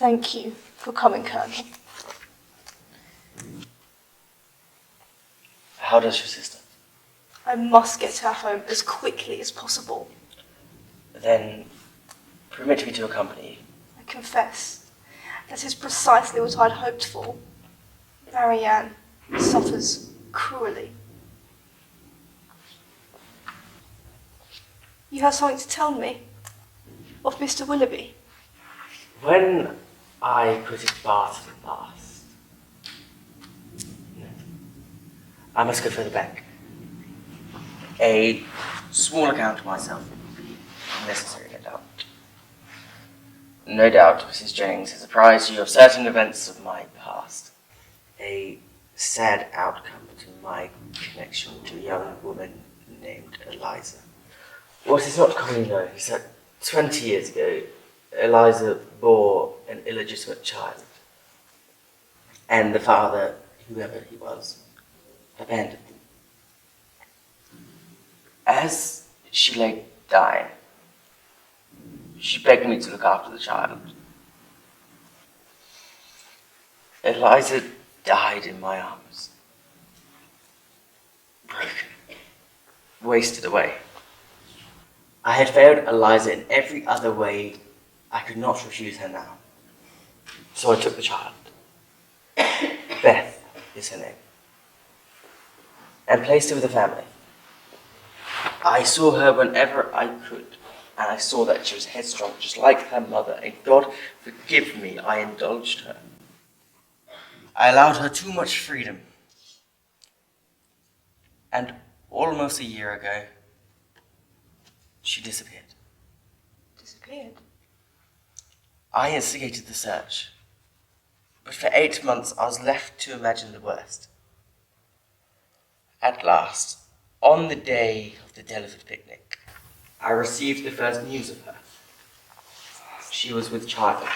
Thank you for coming, Colonel. How does your sister? I must get her home as quickly as possible. Then permit me to accompany you. I confess, that is precisely what I'd hoped for. Marianne suffers cruelly. You have something to tell me of Mr. Willoughby. When I quitted Bath last, I must go further back. A small account of myself would be necessary, no doubt. No doubt Mrs. Jennings has apprised you of certain events of my past. A sad outcome to my connection to a young woman named Eliza. What is not commonly known is that 20 years ago, Eliza bore an illegitimate child, and the father, whoever he was, abandoned them. As she lay dying, she begged me to look after the child. Eliza died in my arms, broken, wasted away. I had failed Eliza in every other way. I could not refuse her now. So I took the child. Beth is her name. And placed her with the family. I saw her whenever I could, and I saw that she was headstrong, just like her mother, and God forgive me, I indulged her. I allowed her too much freedom. And almost a year ago, she disappeared. Disappeared? I instigated the search, but for 8 months I was left to imagine the worst. At last, on the day of the Delaford picnic, I received the first news of her. She was with child,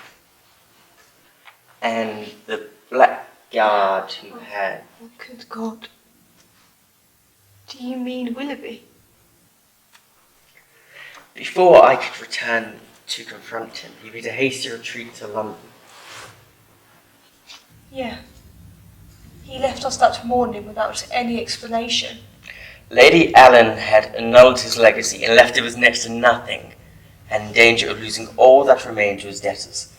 and the blackguard who had... Oh, good God. Do you mean Willoughby? Before I could return to confront him, he made a hasty retreat to London. Yeah. He left us that morning without any explanation. Lady Allen had annulled his legacy and left him with next to nothing, and in danger of losing all that remained to his debtors.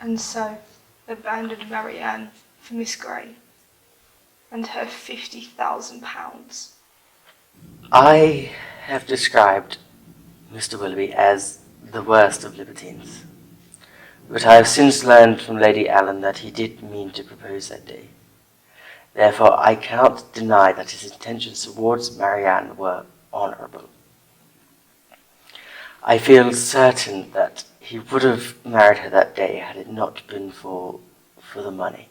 And so abandoned Marianne for Miss Grey and her £50,000. I have described Mr. Willoughby as the worst of libertines, but I have since learned from Lady Allen that he did mean to propose that day. Therefore, I cannot deny that his intentions towards Marianne were honourable. I feel certain that he would have married her that day had it not been for the money.